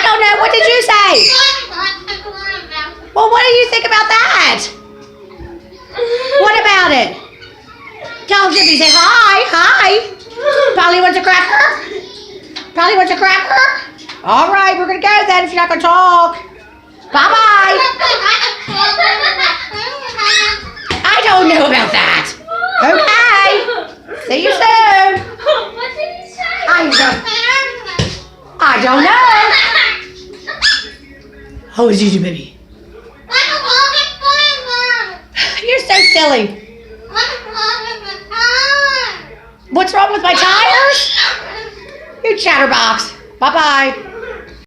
don't know. What did you say? Well, what do you think about that? What about it? Tell Jimmy, say hi, hi. Polly wants a cracker? Polly wants a cracker? All right, we're going to go then if you're not going to talk. Bye-bye. I don't know about that. Okay. See you soon. What did he say? I don't know. How is you, baby? You're so silly. What's wrong with my tires? You chatterbox. Bye-bye.